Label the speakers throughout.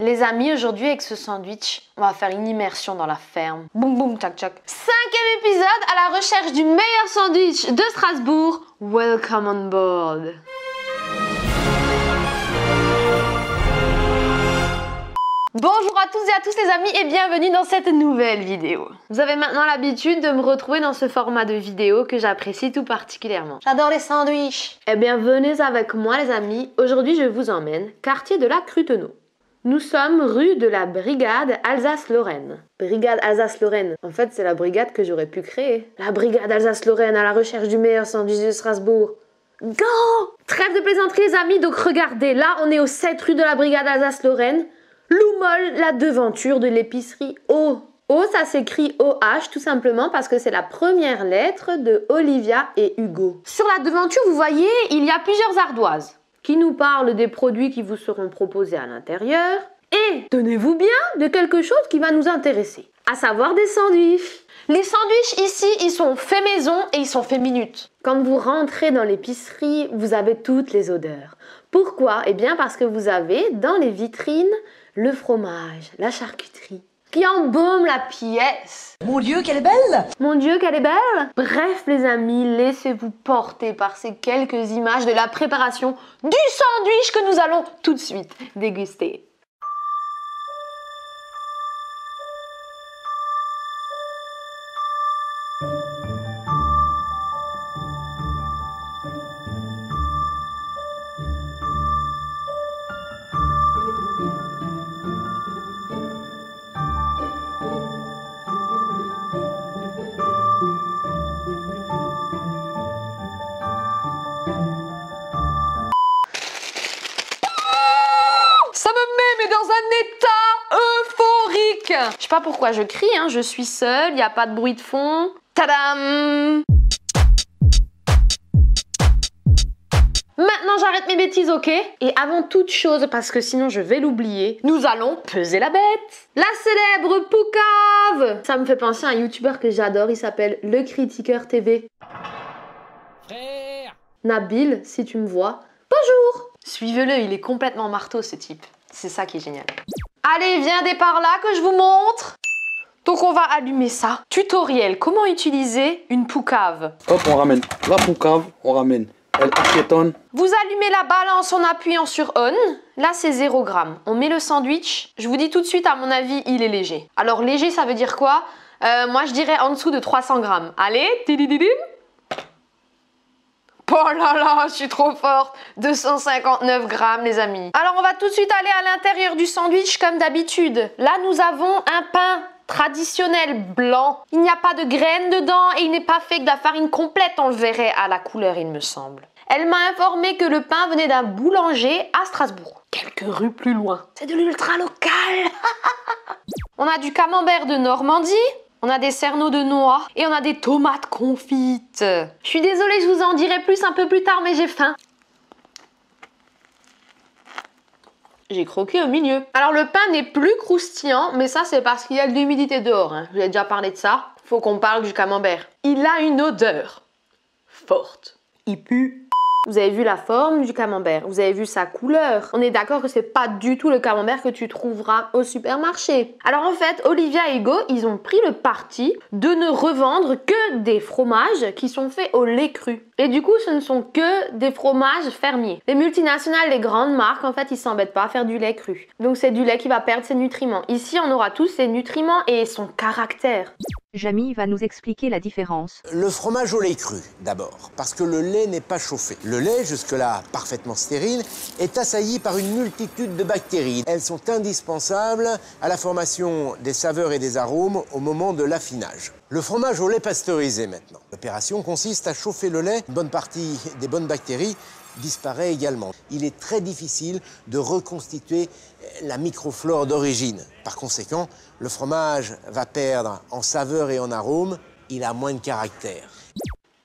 Speaker 1: Les amis, aujourd'hui avec ce sandwich, on va faire une immersion dans la ferme. Boum boum tchac tchac. 5e épisode à la recherche du meilleur sandwich de Strasbourg. Welcome on board. Bonjour à toutes et à tous les amis et bienvenue dans cette nouvelle vidéo. Vous avez maintenant l'habitude de me retrouver dans ce format de vidéo que j'apprécie tout particulièrement. J'adore les sandwichs. Eh bien venez avec moi les amis, aujourd'hui je vous emmène quartier de la Crutenot. Nous sommes rue de la Brigade Alsace-Lorraine. Brigade Alsace-Lorraine, en fait c'est la brigade que j'aurais pu créer. La Brigade Alsace-Lorraine à la recherche du meilleur sandwich de Strasbourg. Go! Trêve de plaisanterie les amis, donc regardez, là on est au 7 rue de la Brigade Alsace-Lorraine. Loumol, la devanture de l'épicerie O. O, ça s'écrit OH tout simplement parce que c'est la première lettre de Olivia et Hugo. Sur la devanture, vous voyez, il y a plusieurs ardoises qui nous parlent des produits qui vous seront proposés à l'intérieur et, tenez-vous bien, de quelque chose qui va nous intéresser, à savoir des sandwichs. Les sandwichs ici, ils sont faits maison et ils sont faits minute. Quand vous rentrez dans l'épicerie, vous avez toutes les odeurs. Pourquoi? Eh bien parce que vous avez dans les vitrines le fromage, la charcuterie, qui embaume la pièce.
Speaker 2: Mon Dieu, qu'elle est belle!
Speaker 1: Mon Dieu, qu'elle est belle! Bref, les amis, laissez-vous porter par ces quelques images de la préparation du sandwich que nous allons tout de suite déguster. Ça me met dans un état euphorique. Je sais pas pourquoi je crie, hein. Je suis seule, il n'y a pas de bruit de fond. Tadam! Maintenant j'arrête mes bêtises, ok? Et avant toute chose, parce que sinon je vais l'oublier, nous allons peser la bête. La célèbre Poucave. Ça me fait penser à un youtubeur que j'adore, il s'appelle Le Critiqueur TV.
Speaker 2: Frère!
Speaker 1: Nabil, si tu me vois, bonjour! Suivez-le, il est complètement marteau ce type. C'est ça qui est génial. Allez, viens par là que je vous montre. Donc on va allumer ça. Tutoriel, comment utiliser une poucave.
Speaker 3: Hop, on ramène la poucave, on ramène. Elle piétonne.
Speaker 1: Vous allumez la balance en appuyant sur on. Là, c'est 0 g. On met le sandwich. Je vous dis tout de suite, à mon avis, il est léger. Alors, léger, ça veut dire quoi? Moi, je dirais en dessous de 300 g. Allez, tidididim. Oh là là, je suis trop forte. 259 grammes, les amis. Alors, on va tout de suite aller à l'intérieur du sandwich, comme d'habitude. Là, nous avons un pain traditionnel blanc. Il n'y a pas de graines dedans et il n'est pas fait que de la farine complète. On le verrait à la couleur, il me semble. Elle m'a informé que le pain venait d'un boulanger à Strasbourg. Quelques rues plus loin. C'est de l'ultra local. On a du camembert de Normandie. On a des cerneaux de noix et on a des tomates confites. Je suis désolée, je vous en dirai plus un peu plus tard, mais j'ai faim. J'ai croqué au milieu. Alors le pain n'est plus croustillant, mais ça c'est parce qu'il y a de l'humidité dehors. Hein. Je vous ai déjà parlé de ça. Faut qu'on parle du camembert. Il a une odeur forte. Il pue. Vous avez vu la forme du camembert, vous avez vu sa couleur. On est d'accord que c'est pas du tout le camembert que tu trouveras au supermarché. Alors en fait, Olivia et Hugo, ils ont pris le parti de ne revendre que des fromages qui sont faits au lait cru. Et du coup, ce ne sont que des fromages fermiers. Les multinationales, les grandes marques, en fait, ils s'embêtent pas à faire du lait cru. Donc c'est du lait qui va perdre ses nutriments. Ici, on aura tous ses nutriments et son caractère.
Speaker 4: Jamy va nous expliquer la différence.
Speaker 5: Le fromage au lait cru, d'abord, parce que le lait n'est pas chauffé. Le lait, jusque-là parfaitement stérile, est assailli par une multitude de bactéries. Elles sont indispensables à la formation des saveurs et des arômes au moment de l'affinage. Le fromage au lait pasteurisé, maintenant. L'opération consiste à chauffer le lait. Une bonne partie des bonnes bactéries disparaît également. Il est très difficile de reconstituer la microflore d'origine. Par conséquent, le fromage va perdre en saveur et en arôme. Il a moins de caractère.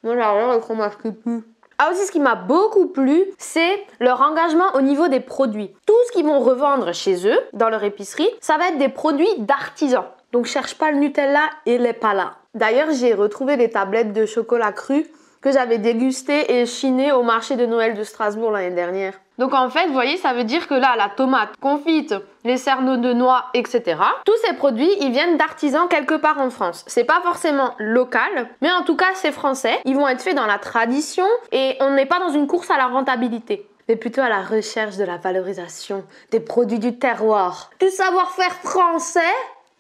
Speaker 1: Moi, j'adore le fromage qui pue. Ah aussi, ce qui m'a beaucoup plu, c'est leur engagement au niveau des produits. Tout ce qu'ils vont revendre chez eux, dans leur épicerie, ça va être des produits d'artisans. Donc, cherche pas le Nutella, il n'est pas là. D'ailleurs, j'ai retrouvé des tablettes de chocolat cru que j'avais dégusté et chiné au marché de Noël de Strasbourg l'année dernière. Donc en fait, vous voyez, ça veut dire que là, la tomate confite, les cerneaux de noix, etc. Tous ces produits, ils viennent d'artisans quelque part en France. C'est pas forcément local, mais en tout cas, c'est français. Ils vont être faits dans la tradition et on n'est pas dans une course à la rentabilité, mais plutôt à la recherche de la valorisation des produits du terroir, du savoir-faire français.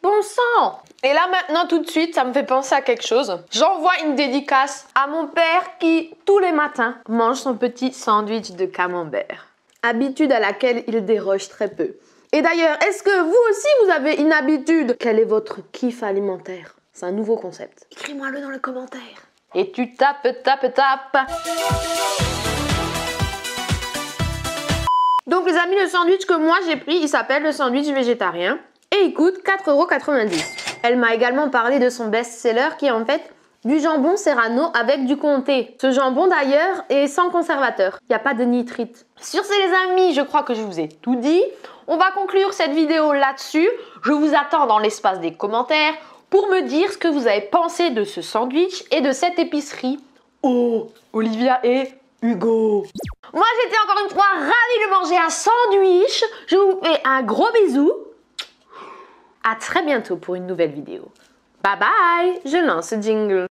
Speaker 1: Bon sang! Et là maintenant tout de suite, ça me fait penser à quelque chose. J'envoie une dédicace à mon père qui, tous les matins, mange son petit sandwich de camembert. Habitude à laquelle il déroge très peu. Et d'ailleurs, est-ce que vous aussi vous avez une habitude? Quel est votre kiff alimentaire? C'est un nouveau concept. Écris-moi-le dans les commentaires. Et tu tapes. Donc les amis, le sandwich que moi j'ai pris, il s'appelle le sandwich végétarien. Et il coûte 4,90 €. Elle m'a également parlé de son best-seller qui est en fait du jambon serrano avec du comté. Ce jambon d'ailleurs est sans conservateur, il n'y a pas de nitrite. Sur ce les amis, je crois que je vous ai tout dit. On va conclure cette vidéo là-dessus. Je vous attends dans l'espace des commentaires pour me dire ce que vous avez pensé de ce sandwich et de cette épicerie. Oh, Olivia et Hugo. Moi j'étais encore une fois ravie de manger un sandwich. Je vous fais un gros bisou. À très bientôt pour une nouvelle vidéo. Bye bye, je lance le jingle.